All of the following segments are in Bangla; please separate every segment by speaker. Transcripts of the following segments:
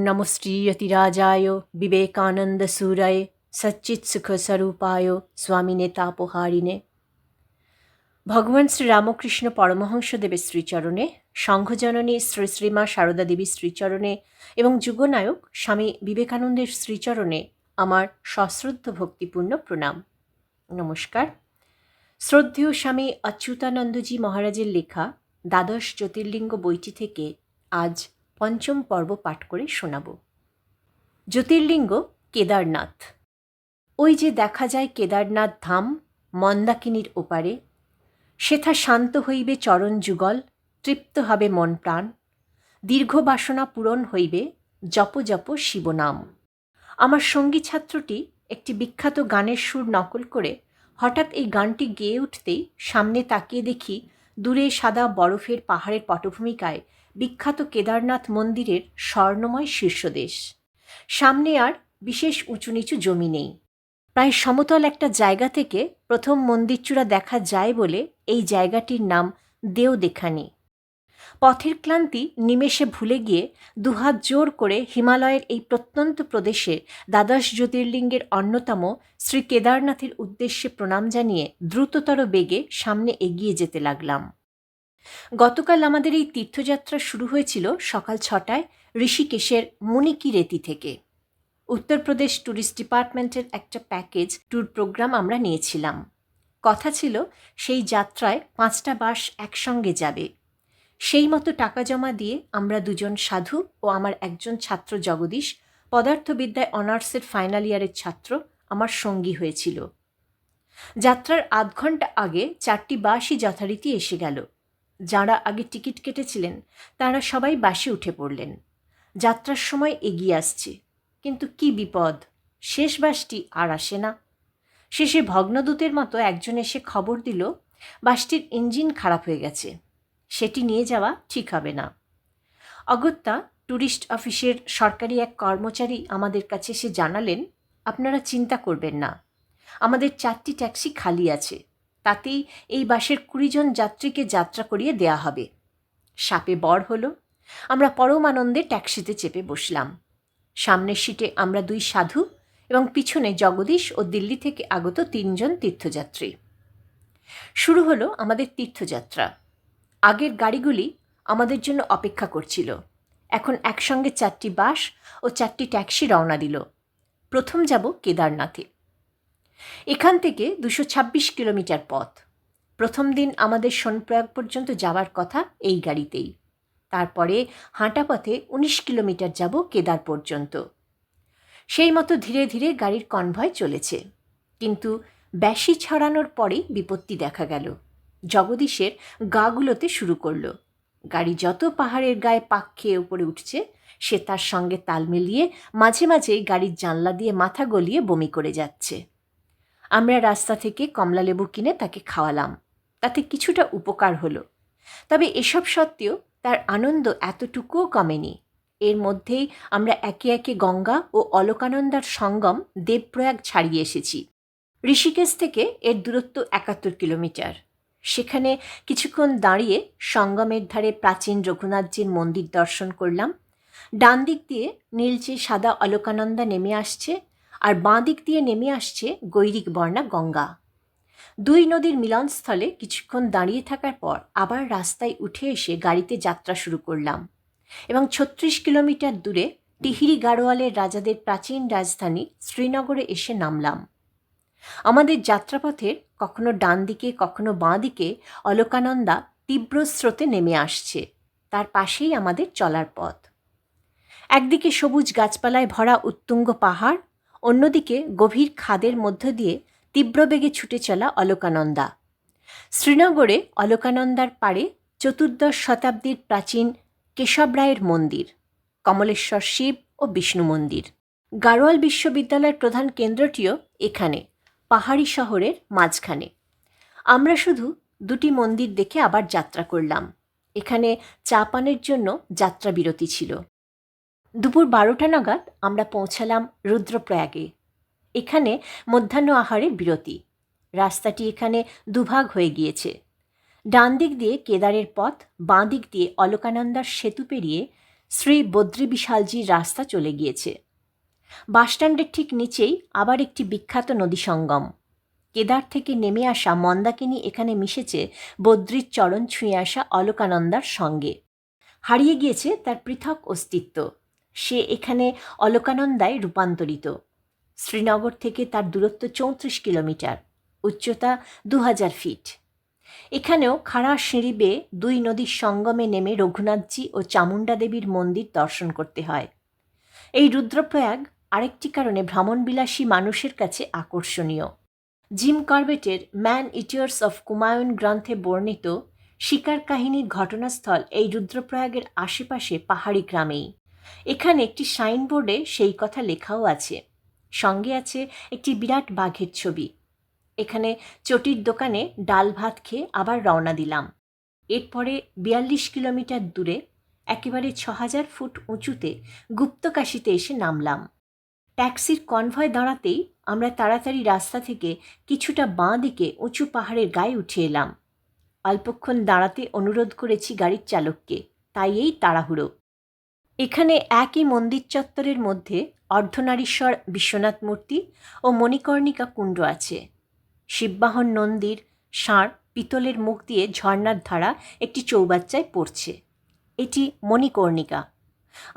Speaker 1: नमो श्रीयतिराजाय विवेकानन्दसूरये सच्चित्सुखस्वरूपाय स्वामिने तापहारिणे। ভগবান শ্রী রামকৃষ্ণ পরমহংসদেবের শ্রীচরণে, সংঘজননী শ্রী শ্রীমা সারদা দেবীর শ্রীচরণে এবং যুগনায়ক স্বামী বিবেকানন্দের শ্রীচরণে আমার সশ্রদ্ধ ভক্তিপূর্ণ প্রণাম। নমস্কার। শ্রদ্ধেয় স্বামী অচ্যুতানন্দজি মহারাজের লেখা দ্বাদশ জ্যোতির্লিঙ্গ বইটি থেকে আজ পঞ্চম পর্ব পাঠ করে শোনাব। জ্যোতির্লিঙ্গ কেদারনাথ। ওই যে দেখা যায় কেদারনাথ ধাম মন্দাকিনীর ওপারে, সেথা শান্ত হইবে চরণ যুগল, তৃপ্ত হবে মন প্রাণ, দীর্ঘ বাসনা পূরণ হইবে জপ জপ শিবনাম। আমার সঙ্গী ছাত্রটি একটি বিখ্যাত গানের সুর নকল করে হঠাৎ এই গানটি গেয়ে উঠতেই সামনে তাকিয়ে দেখি দূরে সাদা বরফের পাহাড়ের পটভূমিকায় বিখ্যাত কেদারনাথ মন্দিরের স্বর্ণময় শীর্ষদেশ। সামনে আর বিশেষ উঁচু নিচু জমি নেই, প্রায় সমতল একটা জায়গা থেকে প্রথম মন্দিরচূড়া দেখা যায় বলে এই জায়গাটির নাম দেওদেখানি। পথের ক্লান্তি নিমেষে ভুলে গিয়ে দুহাত জোর করে হিমালয়ের এই প্রত্যন্ত প্রদেশে দ্বাদশ জ্যোতির্লিঙ্গের অন্যতম শ্রী কেদারনাথের উদ্দেশ্যে প্রণাম জানিয়ে দ্রুততর বেগে সামনে এগিয়ে যেতে লাগলাম। গতকাল আমাদের এই তীর্থযাত্রা শুরু হয়েছিল সকাল 6টায় ঋষিকেশের মুনিকিরেতি থেকে। উত্তরপ্রদেশ ট্যুরিস্ট ডিপার্টমেন্টের একটা প্যাকেজ ট্যুর প্রোগ্রাম আমরা নিয়েছিলাম। কথা ছিল সেই যাত্রায় 5টা বাস একসঙ্গে যাবে। সেই মতো টাকা জমা দিয়ে আমরা দুজন সাধু ও আমার একজন ছাত্র জগদীশ, পদার্থবিদ্যায় অনার্সের ফাইনাল ইয়ারের ছাত্র, আমার সঙ্গী হয়েছিল। যাত্রার আধ ঘন্টা আগে 4টি বাসই যথারীতি এসে গেল। যাঁরা আগে টিকিট কেটেছিলেন তাঁরা সবাই বাসে উঠে পড়লেন। যাত্রার সময় এগিয়ে আসছে, কিন্তু কি বিপদ, শেষ বাসটি আর আসে না। শেষে ভগ্নদূতের মতো একজন এসে খবর দিল বাসটির ইঞ্জিন খারাপ হয়ে গেছে, সেটি নিয়ে যাওয়া ঠিক হবে না। অগত্যা ট্যুরিস্ট অফিসের সরকারি এক কর্মচারী আমাদের কাছে এসে জানালেন, আপনারা চিন্তা করবেন না, আমাদের 4টি ট্যাক্সি খালি আছে, তাতেই এই বাসের 20 জন যাত্রীকে যাত্রা করিয়ে দেয়া হবে। সাপে বর হলো। আমরা পরম আনন্দে ট্যাক্সিতে চেপে বসলাম। সামনের সিটে আমরা 2 সাধু এবং পিছনে জগদীশ ও দিল্লি থেকে আগত 3 জন তীর্থযাত্রী। শুরু হলো আমাদের তীর্থযাত্রা। আগের গাড়িগুলি আমাদের জন্য অপেক্ষা করছিল। এখন একসঙ্গে 4টি বাস ও 4টি ট্যাক্সি রওনা দিল। প্রথম যাব কেদারনাথে। এখান থেকে 226 কিলোমিটার পথ। প্রথম দিন আমাদের সোনপ্রয়াগ পর্যন্ত যাওয়ার কথা এই গাড়িতেই। তারপরে হাঁটা পথে 19 কিলোমিটার যাব কেদার পর্যন্ত। সেই মতো ধীরে ধীরে গাড়ির কনভয় চলেছে, কিন্তু ব্যাসি ছড়ানোর পরেই বিপত্তি দেখা গেল। জগদীশের গাগুলোতে শুরু করলো। গাড়ি যত পাহাড়ের গায়ে পাক খেয়ে উপরে উঠছে, সে তার সঙ্গে তাল মিলিয়ে মাঝে মাঝেই গাড়ির জানলা দিয়ে মাথা গলিয়ে বমি করে যাচ্ছে। আমরা রাস্তা থেকে কমলালেবু কিনে তাকে খাওয়ালাম, তাতে কিছুটা উপকার হলো। তবে এসব সত্ত্বেও তার আনন্দ এতটুকুও কমেনি। এর মধ্যেই আমরা একে একে গঙ্গা ও অলকানন্দার সঙ্গম দেবপ্রয়াগ ছাড়িয়ে এসেছি। ঋষিকেশ থেকে এর দূরত্ব 71 কিলোমিটার। সেখানে কিছুক্ষণ দাঁড়িয়ে সঙ্গমের ধারে প্রাচীন রঘুনাথজির মন্দির দর্শন করলাম। ডান দিক দিয়ে নীলচে সাদা অলকানন্দা নেমে আসছে, আর বাঁ দিক দিয়ে নেমে আসছে গৈরিক বর্ণা গঙ্গা। 2 নদীর মিলনস্থলে কিছুক্ষণ দাঁড়িয়ে থাকার পর আবার রাস্তায় উঠে এসে গাড়িতে যাত্রা শুরু করলাম এবং 36 কিলোমিটার দূরে টিহিরি গাড়োয়ালের রাজাদের প্রাচীন রাজধানী শ্রীনগরে এসে নামলাম। আমাদের যাত্রাপথের কখনো ডান দিকে কখনো বাঁ দিকে অলকানন্দা তীব্র স্রোতে নেমে আসছে, তার পাশেই আমাদের চলার পথ। একদিকে সবুজ গাছপালায় ভরা উত্তুঙ্গ পাহাড়, অন্যদিকে গভীর খাদের মধ্য দিয়ে তীব্র বেগে ছুটে চলা অলকানন্দা। শ্রীনগরে অলকানন্দার পাড়ে 14 শতাব্দীর প্রাচীন কেশব রায়ের মন্দির, কমলেশ্বর শিব ও বিষ্ণু মন্দির। গাড়োয়াল বিশ্ববিদ্যালয়ের প্রধান কেন্দ্রটিও এখানে, পাহাড়ি শহরের মাঝখানে। আমরা শুধু 2টি মন্দির দেখে আবার যাত্রা করলাম। এখানে চা পানের জন্য যাত্রা বিরতি ছিল। দুপুর 12টা নাগাদ আমরা পৌঁছালাম রুদ্রপ্রয়াগে। এখানে মধ্যাহ্ন আহারের বিরতি। রাস্তাটি এখানে দুভাগ হয়ে গিয়েছে। ডান দিক দিয়ে কেদারের পথ, বাঁ দিক দিয়ে অলকানন্দার সেতু পেরিয়ে শ্রী বদ্রী বিশালজির রাস্তা চলে গিয়েছে। বাসস্ট্যান্ডের ঠিক নিচেই আবার একটি বিখ্যাত নদী সঙ্গম। কেদার থেকে নেমে আসা মন্দাকিনী এখানে মিশেছে বদ্রীর চরণ ছুঁয়ে আসা অলকানন্দার সঙ্গে। হারিয়ে গিয়েছে তার পৃথক অস্তিত্ব। সে এখানে অলকানন্দায় রূপান্তরিত। শ্রীনগর থেকে তার দূরত্ব 34 কিলোমিটার, উচ্চতা 2000 ফিট। এখানেও খাড়া সিঁড়ি বেয়ে দুই নদীর সঙ্গমে নেমে রঘুনাথজি ও চামুণ্ডা দেবীর মন্দির দর্শন করতে হয়। এই রুদ্রপ্রয়াগ আরেকটি কারণে ভ্রমণবিলাসী মানুষের কাছে আকর্ষণীয়। জিম কর্বেটের ম্যান ইটার্স অফ কুমায়ুন গ্রন্থে বর্ণিত শিকার কাহিনীর ঘটনাস্থল এই রুদ্রপ্রয়াগের আশেপাশে পাহাড়ি গ্রামেই। এখানে একটি সাইনবোর্ডে সেই কথা লেখাও আছে। সঙ্গে আছে একটি বিরাট বাঘের ছবি। এখানে চটির দোকানে ডাল ভাত খেয়ে আবার রওনা দিলাম। এরপরে 42 কিলোমিটার দূরে একেবারে 6000 ফুট উঁচুতে গুপ্তকাশীতে এসে নামলাম। ট্যাক্সির কনভয় দাঁড়াতেই আমরা তাড়াতাড়ি রাস্তা থেকে কিছুটা বাঁ দিকে উঁচু পাহাড়ের গায়ে উঠে এলাম। অল্পক্ষণ দাঁড়াতে অনুরোধ করেছি গাড়ির চালককে, তাই এই তাড়াহুড়ো। এখানে একই মন্দির চত্বরের মধ্যে অর্ধনারীশ্বর বিশ্বনাথ মূর্তি ও মণিকর্ণিকা কুণ্ড আছে। শিববাহন নন্দীর ষাঁড় পিতলের মুখ দিয়ে ঝর্ণার ধারা একটি চৌবাচ্চায় পড়ছে। এটি মণিকর্ণিকা।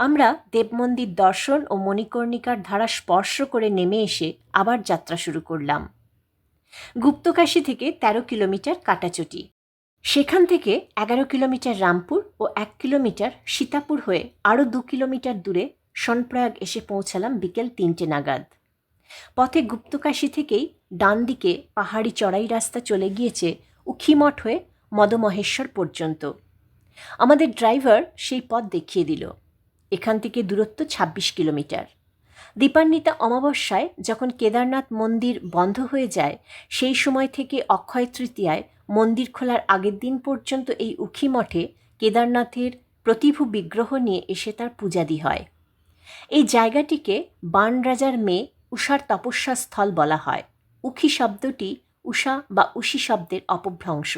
Speaker 1: আমরা দেবমন্দির দর্শন ও মণিকর্ণিকার ধারা স্পর্শ করে নেমে এসে আবার যাত্রা শুরু করলাম। গুপ্তকাশী থেকে 13 কিলোমিটার কাটাচটি, সেখান থেকে 11 কিলোমিটার রামপুর ও 1 কিলোমিটার সীতাপুর হয়ে আরও 2 কিলোমিটার দূরে সোনপ্রয়াগ এসে পৌঁছালাম বিকেল 3টে নাগাদ। পথে গুপ্তকাশী থেকেই ডান দিকে পাহাড়ি চড়াই রাস্তা চলে গিয়েছে উখিমঠ হয়ে মদমহেশ্বর পর্যন্ত। আমাদের ড্রাইভার সেই পথ দেখিয়ে দিল। এখান থেকে দূরত্ব 26 কিলোমিটার। দীপান্বিতা অমাবস্যায় যখন কেদারনাথ মন্দির বন্ধ হয়ে যায়, সেই সময় থেকে অক্ষয় তৃতীয়ায় মন্দির খোলার আগের দিন পর্যন্ত এই উখিমঠে কেদারনাথের প্রতিভু বিগ্রহ নিয়ে এসে তার পূজাদি হয়। এই জায়গাটিকে বাণ রাজার মেয়ে উষার তপস্যা স্থল বলা হয়। উখি শব্দটি উষা বা উষি শব্দের অপভ্রংশ।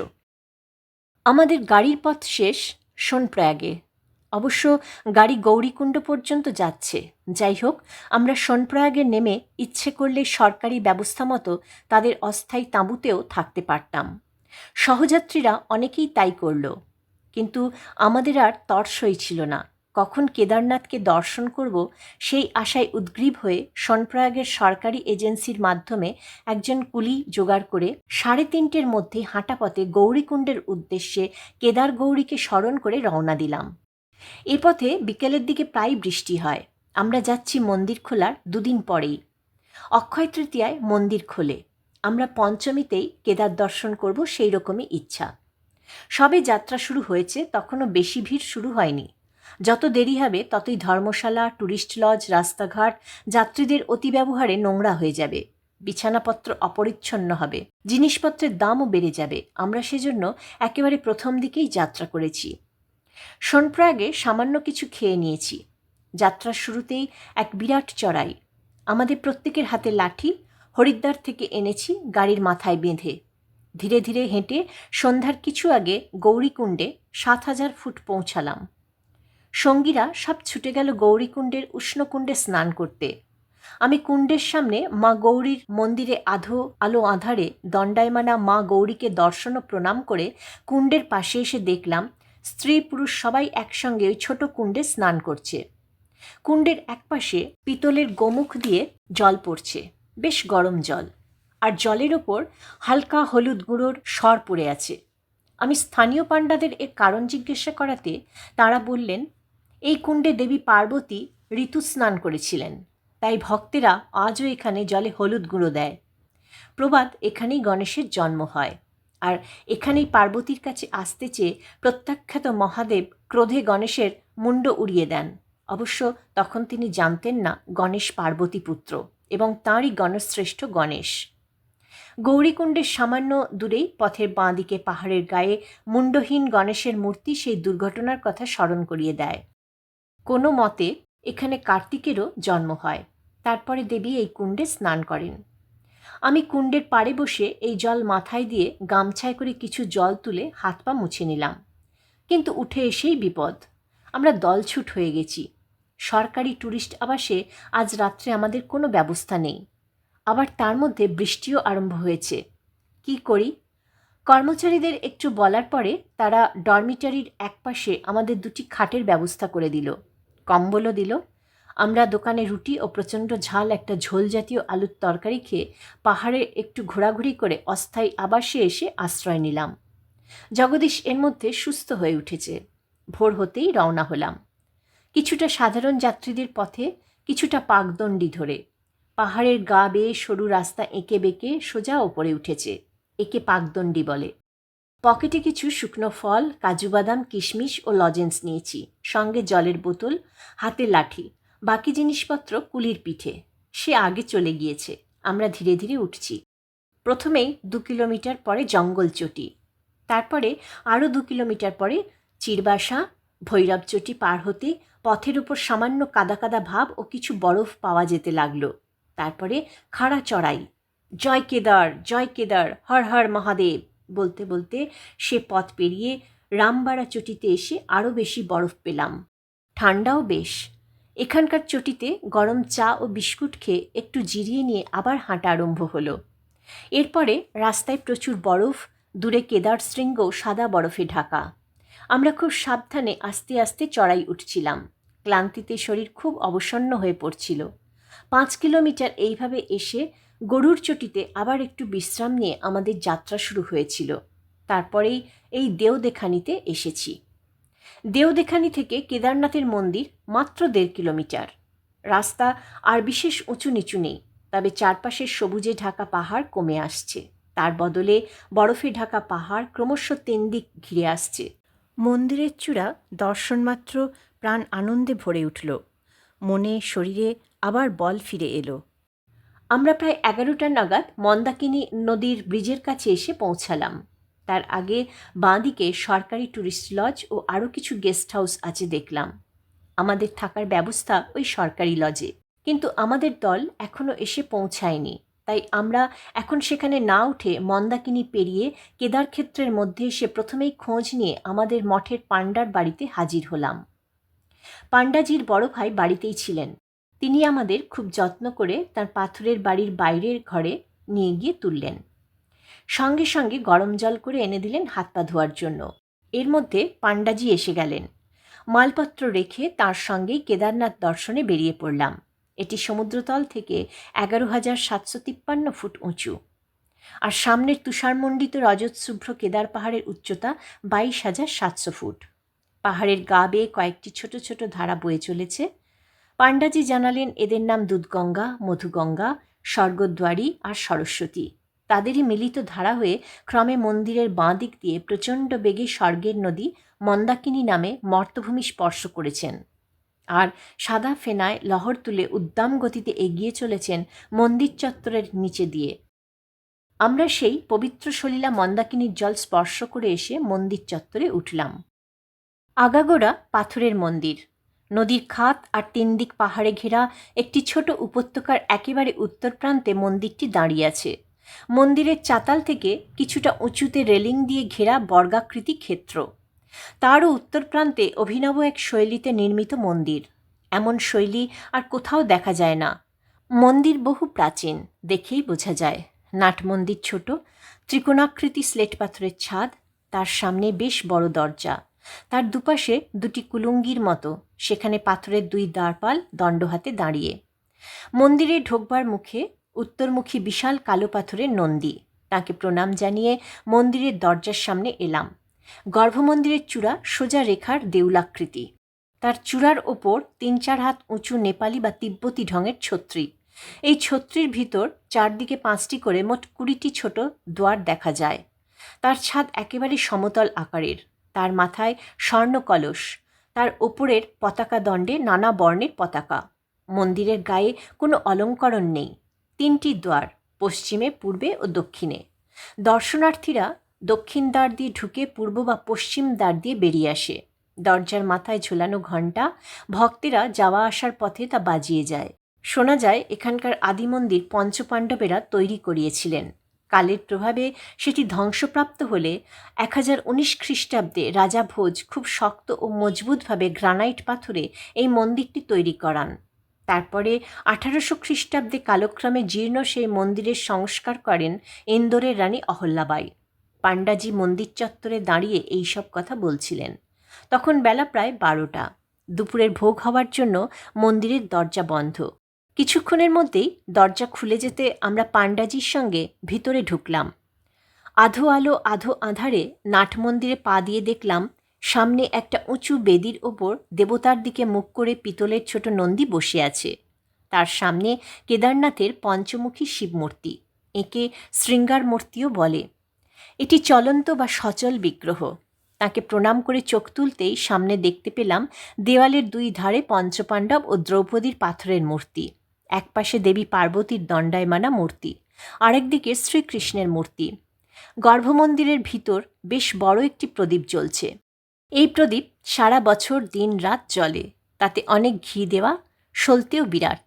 Speaker 1: আমাদের গাড়ির পথ শেষ সোনপ্রয়াগে। অবশ্য গাড়ি গৌরীকুণ্ড পর্যন্ত যাচ্ছে। যাই হোক, আমরা সোনপ্রয়াগে নেমে ইচ্ছে করলে সরকারি ব্যবস্থা মতো তাদের অস্থায়ী তাঁবুতেও থাকতে পারতাম। সহযাত্রীরা অনেকেই তাই করল, কিন্তু আমাদের আর তর্সই ছিল না। কখন কেদারনাথকে দর্শন করব সেই আশায় উদ্গ্রীব হয়ে সোনপ্রয়াগের সরকারি এজেন্সির মাধ্যমে একজন কুলি জোগাড় করে 3:30-র মধ্যে হাঁটা পথে গৌরীকুণ্ডের উদ্দেশ্যে কেদার গৌরীকে স্মরণ করে রওনা দিলাম। এ পথে বিকেলের দিকে প্রায় বৃষ্টি হয়। আমরা যাচ্ছি মন্দির খোলার 2 দিন পরেই। অক্ষয় তৃতীয়ায় মন্দির খোলে। আমরা পঞ্চমীতেই কেদার দর্শন করব, সেই রকমই ইচ্ছা। সবে যাত্রা শুরু হয়েছে, তখনও বেশি ভিড় শুরু হয়নি। যত দেরি হবে ততই ধর্মশালা, ট্যুরিস্ট লজ, রাস্তাঘাট যাত্রীদের অতি ব্যবহারে নোংরা হয়ে যাবে। বিছানাপত্র অপরিচ্ছন্ন হবে, জিনিসপত্রের দামও বেড়ে যাবে। আমরা সেজন্য একেবারে প্রথম দিকেই যাত্রা করেছি। সোনপ্রয়াগে সামান্য কিছু খেয়ে নিয়েছি। যাত্রার শুরুতেই এক বিরাট চড়াই। আমাদের প্রত্যেকের হাতে লাঠি হরিদ্বার থেকে এনেছি গাড়ির মাথায় বেঁধে। ধীরে ধীরে হেঁটে সন্ধ্যার কিছু আগে গৌরীকুণ্ডে 7000 ফুট পৌঁছালাম। সঙ্গীরা সব ছুটে গেল গৌরীকুণ্ডের উষ্ণকুণ্ডে স্নান করতে। আমি কুণ্ডের সামনে মা গৌরীর মন্দিরে আলো আঁধারে দণ্ডায়মানা মা গৌরীকে দর্শন ও প্রণাম করে কুণ্ডের পাশে এসে দেখলাম স্ত্রী পুরুষ সবাই একসঙ্গে ওই ছোট কুণ্ডে স্নান করছে। কুণ্ডের একপাশে পিতলের গোমুখ দিয়ে জল পড়ছে, বেশ গরম জল, আর জলের ওপর হালকা হলুদ গুঁড়োর সর পড়ে আছে। আমি স্থানীয় পাণ্ডাদের এর কারণ জিজ্ঞাসা করাতে তারা বললেন, এই কুণ্ডে দেবী পার্বতী ঋতুস্নান করেছিলেন, তাই ভক্তেরা আজও এখানে জলে হলুদ গুঁড়ো দেয়। প্রবাদ, এখানেই গণেশের জন্ম হয়, আর এখানেই পার্বতীর কাছে আসতে চেয়ে প্রত্যাখ্যাত মহাদেব ক্রোধে গণেশের মুণ্ড উড়িয়ে দেন। অবশ্য তখন তিনি জানতেন না গণেশ পার্বতী পুত্র এবং তাঁরই গণশ্রেষ্ঠ গণেশ। গৌরীকুণ্ডের সামান্য দূরেই পথের বাঁ দিকে পাহাড়ের গায়ে মুণ্ডহীন গণেশের মূর্তি সেই দুর্ঘটনার কথা স্মরণ করিয়ে দেয়। কোনো মতে এখানে কার্তিকেরও জন্ম হয়। তারপরে দেবী এই কুণ্ডে স্নান করেন। আমি কুণ্ডের পাড়ে বসে এই জল মাথায় দিয়ে গামছায় করে কিছু জল তুলে হাত পা মুছে নিলাম। কিন্তু উঠে এসেই বিপদ। আমরা দলছুট হয়ে গেছি। সরকারি ট্যুরিস্ট আবাসে আজ রাত্রে আমাদের কোনো ব্যবস্থা নেই। আবার তার মধ্যে বৃষ্টিও আরম্ভ হয়েছে। কি করি? কর্মচারীদের একটু বলার পরে তারা ডরমিটরির একপাশে আমাদের দুটি খাটের ব্যবস্থা করে দিল, কম্বলও দিল। আমরা দোকানে রুটি ও প্রচণ্ড ঝাল একটা ঝোল জাতীয় আলুর তরকারি খেয়ে পাহাড়ে একটু ঘোরাঘুরি করে অস্থায়ী আবাসে এসে আশ্রয় নিলাম। জগদীশ এর মধ্যে সুস্থ হয়ে উঠেছে। ভোর হতেই রওনা হলাম, কিছুটা সাধারণ যাত্রীদের পথে, কিছুটা পাকদণ্ডি ধরে। পাহাড়ের গা বেয়ে সরু রাস্তা এঁকে বেঁকে সোজা ওপরে উঠেছে, একে পাকদণ্ডি বলে। পকেটে কিছু শুকনো ফল, কাজু বাদাম, কিশমিশ ও লজেন্স নিয়েছি, সঙ্গে জলের বোতল, হাতে লাঠি। বাকি জিনিসপত্র কুলির পিঠে। সে আগে চলে গিয়েছে। আমরা ধীরে ধীরে উঠছি। প্রথমেই 2 কিলোমিটার পরে জঙ্গল চটি, তারপরে আরও 2 কিলোমিটার পরে চিরবাসা। ভৈরব চটি পার হতে পথের উপর সামান্য কাদা কাদা ভাব ও কিছু বরফ পাওয়া যেতে লাগলো। তারপরে খাড়া চড়াই। জয় কেদার, জয় কেদার, হর হর মহাদেব বলতে বলতে সে পথ পেরিয়ে রামবাড়া চটিতে এসে আরও বেশি বরফ পেলাম। ঠান্ডাও বেশ। এখানকার চটিতে গরম চা ও বিস্কুট খেয়ে একটু জিরিয়ে নিয়ে আবার হাঁটা আরম্ভ হলো। এরপরে রাস্তায় প্রচুর বরফ, দূরে কেদার শৃঙ্গ সাদা বরফে ঢাকা। আমরা খুব সাবধানে আস্তে আস্তে চড়াই উঠছিলাম। ক্লান্তিতে শরীর খুব অবসন্ন হয়ে পড়ছিল। 5 কিলোমিটার এইভাবে এসে গরুর চটিতে আবার একটু বিশ্রাম নিয়ে আমাদের যাত্রা শুরু হয়েছিল। তারপরেই এই দেওদেখানিতে এসেছি। দেওদেখানি থেকে কেদারনাথের মন্দির মাত্র 1.5 কিলোমিটার। রাস্তা আর বিশেষ উঁচু নিচু নেই, তবে চারপাশের সবুজে ঢাকা পাহাড় কমে আসছে। তার বদলে বরফে ঢাকা পাহাড় ক্রমশ 3 দিক ঘিরে আসছে। মন্দিরের চূড়া দর্শনমাত্র প্রাণ আনন্দে ভরে উঠল। মনে শরীরে আবার বল ফিরে এলো। আমরা প্রায় 11টা নাগাদ মন্দাকিনী নদীর ব্রিজের কাছে এসে পৌঁছালাম। তার আগে বাঁদিকে সরকারি ট্যুরিস্ট লজ ও আরও কিছু গেস্ট হাউস আছে দেখলাম। আমাদের থাকার ব্যবস্থা ওই সরকারি লজে, কিন্তু আমাদের দল এখনও এসে পৌঁছায়নি। তাই আমরা এখন সেখানে না উঠে মন্দাকিনী পেরিয়ে কেদারক্ষেত্রের মধ্যে এসে প্রথমেই খোঁজ নিয়ে আমাদের মঠের পাণ্ডার বাড়িতে হাজির হলাম। পাণ্ডাজির বড় ভাই বাড়িতেই ছিলেন। তিনি আমাদের খুব যত্ন করে তার পাথরের বাড়ির বাইরের ঘরে নিয়ে গিয়ে তুললেন। সঙ্গে সঙ্গে গরম জল করে এনে দিলেন হাত পা ধোয়ার জন্য। এর মধ্যে পাণ্ডাজি এসে গেলেন। মালপত্র রেখে তার সঙ্গেই কেদারনাথ দর্শনে বেরিয়ে পড়লাম। এটি সমুদ্রতল থেকে 11,753 ফুট উঁচু, আর সামনের তুষারমণ্ডিত রজতশুভ্র কেদার পাহাড়ের উচ্চতা 22,700 ফুট। পাহাড়ের গা বেয়ে কয়েকটি ছোট ছোট ধারা বয়ে চলেছে। পাণ্ডাজি জানালেন এদের নাম দুধগঙ্গা, মধুগঙ্গা, স্বর্গদ্বারী আর সরস্বতী। তাদেরই মিলিত ধারা হয়ে ক্রমে মন্দিরের বাঁ দিক দিয়ে প্রচণ্ড বেগে স্বর্গের নদী মন্দাকিনী নামে মর্তভূমি স্পর্শ করেছেন, আর সাদা ফেনায় লহর তুলে উদ্দাম গতিতে এগিয়ে চলেছেন মন্দির চত্বরের নিচে দিয়ে। আমরা সেই পবিত্র সলিলা মন্দাকিনীর জল স্পর্শ করে এসে মন্দির চত্বরে উঠলাম। আগাগোড়া পাথরের মন্দির। নদীর খাত আর 3 দিক পাহাড়ে ঘেরা একটি ছোট উপত্যকার একেবারে উত্তর প্রান্তে মন্দিরটি দাঁড়িয়ে আছে। মন্দিরের চাতাল থেকে কিছুটা উঁচুতে রেলিং দিয়ে ঘেরা বর্গাকৃতি ক্ষেত্র। তারও উত্তর প্রান্তে অভিনব এক শৈলীতে নির্মিত মন্দির। এমন শৈলী আর কোথাও দেখা যায় না। মন্দির বহু প্রাচীন, দেখেই বোঝা যায়। নাট মন্দির ছোট, ত্রিকোণাকৃতি স্লেট পাথরের ছাদ, তার সামনে বেশ বড় দরজা, তার দুপাশে দুটি কুলুঙ্গির মতো, সেখানে পাথরের 2 দ্বারপাল দণ্ড হাতে দাঁড়িয়ে। মন্দিরে ঢোকবার মুখে উত্তরমুখী বিশাল কালো পাথরের নন্দী। তাকে প্রণাম জানিয়ে মন্দিরের দরজার সামনে এলাম। গর্ভমন্দিরের চূড়া সোজা রেখার দেউলাকৃতি। তার চূড়ার ওপর 3-4 হাত উঁচু নেপালি বা তিব্বতী ঢঙের ছত্রি। এই ছত্রির ভিতর চারদিকে 5টি করে মোট 20টি ছোট দ্বার দেখা যায়। তার ছাদ একেবারে সমতল আকারের। তার মাথায় স্বর্ণ কলস, তার ওপরের পতাকা দণ্ডে নানা বর্ণের পতাকা। মন্দিরের গায়ে কোনো অলঙ্করণ নেই। 3টি দ্বার, পশ্চিমে, পূর্বে ও দক্ষিণে। দর্শনার্থীরা দক্ষিণ দ্বার দিয়ে ঢুকে পূর্ব বা পশ্চিম দ্বার দিয়ে বেরিয়ে আসে। দরজার মাথায় ঝোলানো ঘণ্টা ভক্তেরা যাওয়া আসার পথে তা বাজিয়ে যায়। শোনা যায় এখানকার আদি মন্দির পঞ্চপাণ্ডবেরা তৈরি করিয়েছিলেন। কালের প্রভাবে সেটি ধ্বংসপ্রাপ্ত হলে 1019 খ্রিস্টাব্দে রাজা ভোজ খুব শক্ত ও মজবুতভাবে গ্রানাইট পাথরে এই মন্দিরটি তৈরি করান। তারপরে 1800 খ্রিস্টাব্দে কালক্রমে জীর্ণ সেই মন্দিরের সংস্কার করেন ইন্দোরের রানী অহল্যাবাই। পাণ্ডাজি মন্দির চত্বরে দাঁড়িয়ে এইসব কথা বলছিলেন। তখন বেলা প্রায় 12টা। দুপুরের ভোগ হওয়ার জন্য মন্দিরের দরজা বন্ধ। কিছুক্ষণের মধ্যেই দরজা খুলে যেতে আমরা পাণ্ডাজির সঙ্গে ভিতরে ঢুকলাম। আধো আলো আধো আঁধারে নাট মন্দিরে পা দিয়ে দেখলাম সামনে একটা উঁচু বেদির ওপর দেবতার দিকে মুখ করে পিতলের ছোট নন্দী বসে আছে। তার সামনে কেদারনাথের পঞ্চমুখী শিবমূর্তি, একে শৃঙ্গার মূর্তিও বলে। এটি চলন্ত বা সচল বিগ্রহ। তাকে প্রণাম করে চোখ তুলতেই সামনে দেখতে পেলাম দেওয়ালের দুই ধারে পঞ্চপাণ্ডব ও দ্রৌপদীর পাথরের মূর্তি, একপাশে দেবী পার্বতীর দণ্ডায়মানা মূর্তি, আরেকদিকে শ্রীকৃষ্ণের মূর্তি। গর্ভমন্দিরের ভিতর বেশ বড় একটি প্রদীপ জ্বলছে। এই প্রদীপ সারা বছর দিন রাত জ্বলে, তাতে অনেক ঘি দেওয়া, সলতেও বিরাট।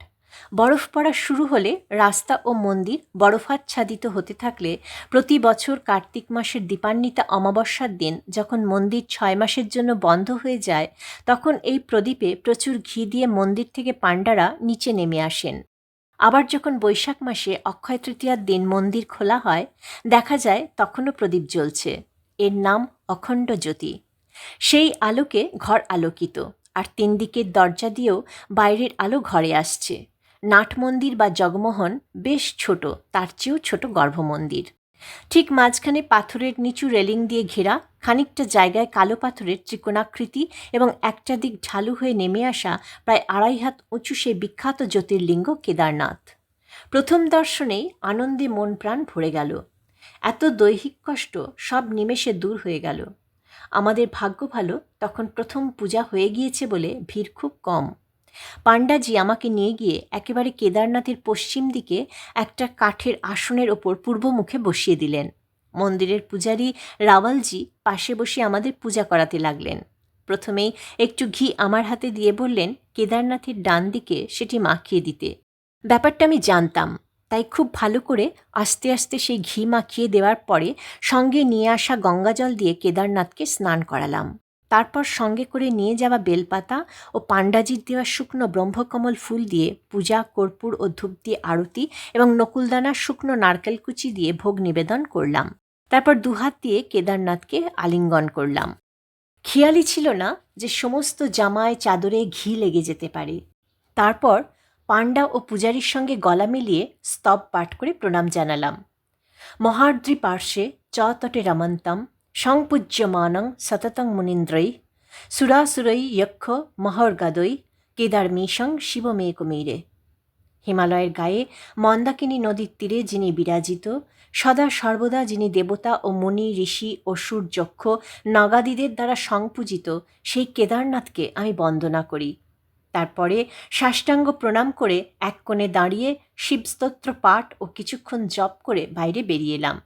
Speaker 1: বরফ পড়া শুরু হলে রাস্তা ও মন্দির বরফাচ্ছাদিত হতে থাকলে প্রতি বছর কার্তিক মাসের দীপান্বিতা অমাবস্যার দিন যখন মন্দির 6 মাসের জন্য বন্ধ হয়ে যায়, তখন এই প্রদীপে প্রচুর ঘি দিয়ে মন্দির থেকে পাণ্ডারা নিচে নেমে আসেন। আবার যখন বৈশাখ মাসে অক্ষয় তৃতীয়ার দিন মন্দির খোলা হয়, দেখা যায় তখনও প্রদীপ জ্বলছে। এর নাম অখণ্ড জ্যোতি। সেই আলোকে ঘর আলোকিত, আর 3 দিকের দরজা দিয়েও বাইরের আলো ঘরে আসছে। নাট মন্দির বা জগমোহন বেশ ছোট, তার চেয়েও ছোট গর্ভমন্দির। ঠিক মাঝখানে পাথরের নিচু রেলিং দিয়ে ঘেরা, খানিকটা জায়গায় কালো পাথরের ত্রিকোণাকৃতি এবং একটা দিক ঢালু হয়ে নেমে আসা প্রায় 2.5 হাত উঁচু সেই বিখ্যাত জ্যোতির্লিঙ্গ কেদারনাথ। প্রথম দর্শনেই আনন্দে মন প্রাণ ভরে গেল। এত দৈহিক কষ্ট সব নিমেষে দূর হয়ে গেল। আমাদের ভাগ্য ভালো, তখন প্রথম পূজা হয়ে গিয়েছে বলে ভিড় খুব কম। পাণ্ডাজি আমাকে নিয়ে গিয়ে একেবারে কেদারনাথের পশ্চিম দিকে একটা কাঠের আসনের ওপর পূর্বমুখে বসিয়ে দিলেন। মন্দিরের পূজারী রাওয়ালজি পাশে বসে আমাদের পূজা করাতে লাগলেন। প্রথমেই একটু ঘি আমার হাতে দিয়ে বললেন কেদারনাথের ডান দিকে সেটি মাখিয়ে দিতে। ব্যাপারটা আমি জানতাম, তাই খুব ভালো করে আস্তে আস্তে সেই ঘি মাখিয়ে দেওয়ার পরে সঙ্গে নিয়ে আসা গঙ্গাজল দিয়ে কেদারনাথকে স্নান করালাম। তারপর সঙ্গে করে নিয়ে যাওয়া বেলপাতা ও পাণ্ডাজির দেওয়া শুকনো ব্রহ্মকমল ফুল দিয়ে পূজা, কর্পূর ও ধূপ দিয়ে আরতি এবং নকুলদানা শুকনো নারকেল কুচি দিয়ে ভোগ নিবেদন করলাম। তারপর দুহাত দিয়ে কেদারনাথকে আলিঙ্গন করলাম। খেয়ালই ছিল না যে সমস্ত জামায় চাদরে ঘি লেগে যেতে পারে। তারপর পাণ্ডা ও পূজারীর সঙ্গে গলা মিলিয়ে স্তব পাঠ করে প্রণাম জানালাম। মহার্দ্রি পার্শ্বে চ তটে রমন্তম সংপূজ্যমানং সততং মুনীন্দ্রৈ সুরাসুরৈ যক্ষ মহর্গাদৈ কেদারমীশং শিবমেকমেরে। হিমালয়ের গায়ে মন্দাকিনী নদীর তীরে যিনি বিরাজিত, সদা সর্বদা যিনি দেবতা ও মুনি, ঋষি, অসুর, যক্ষ, নাগাদিদের দ্বারা সংপূজিত, সেই কেদারনাথকে আমি বন্দনা করি। তারপরে সাষ্টাঙ্গ প্রণাম করে এক কোণে দাঁড়িয়ে শিবস্তোত্র পাঠ ও কিছুক্ষণ জপ করে বাইরে বেরিয়ে এলাম।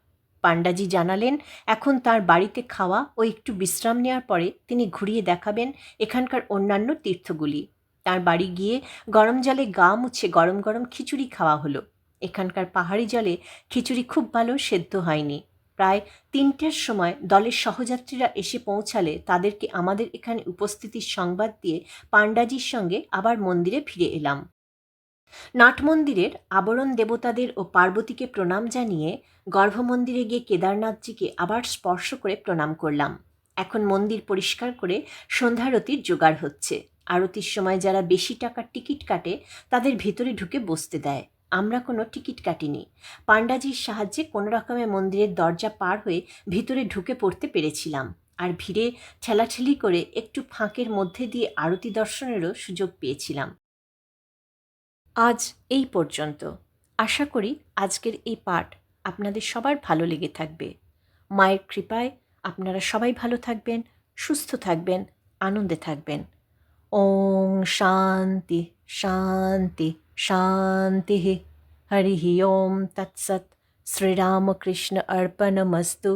Speaker 1: পাণ্ডাজি জানালেন এখন তার বাড়িতে খাওয়া ও একটু বিশ্রাম নেওয়ার পরে তিনি ঘুরিয়ে দেখাবেন এখানকার অন্যান্য তীর্থগুলি। তার বাড়ি গিয়ে গরম জলে গা মুছে গরম গরম খিচুড়ি খাওয়া হলো। এখানকার পাহাড়ি জলে খিচুড়ি খুব ভালো সেদ্ধ হয়নি। প্রায় 3টের সময় দলের সহযাত্রীরা এসে পৌঁছালে তাদেরকে আমাদের এখানে উপস্থিতির সংবাদ দিয়ে পাণ্ডাজির সঙ্গে আবার মন্দিরে ফিরে এলাম। নাট মন্দিরের আবরণ দেবতাদের ও পার্বতীকে প্রণাম জানিয়ে গর্ভমন্দিরে গিয়ে কেদারনাথজিকে আবার স্পর্শ করে প্রণাম করলাম। এখন মন্দির পরিষ্কার করে সন্ধ্যারতির জোগাড় হচ্ছে। আরতির সময় যারা বেশি টাকার টিকিট কাটে তাদের ভিতরে ঢুকে বসতে দেয়। আমরা কোনো টিকিট কাটিনি। পাণ্ডাজির সাহায্যে কোনো রকমে মন্দিরের দরজা পার হয়ে ভিতরে ঢুকে পড়তে পেরেছিলাম, আর ভিড়ে ঠেলাঠেলি করে একটু ফাঁকের মধ্যে দিয়ে আরতি দর্শনেরও সুযোগ পেয়েছিলাম। আজ এই পর্যন্ত। আশা করি আজকের এই পাঠ আপনাদের সবার ভালো লেগে থাকবে। মায়ের কৃপায় আপনারা সবাই ভালো থাকবেন, সুস্থ থাকবেন, আনন্দে থাকবেন। ওং শান্তি শান্তি শান্তি। হরি ওম তৎসৎ। শ্রীরামকৃষ্ণ অর্পণমস্তু।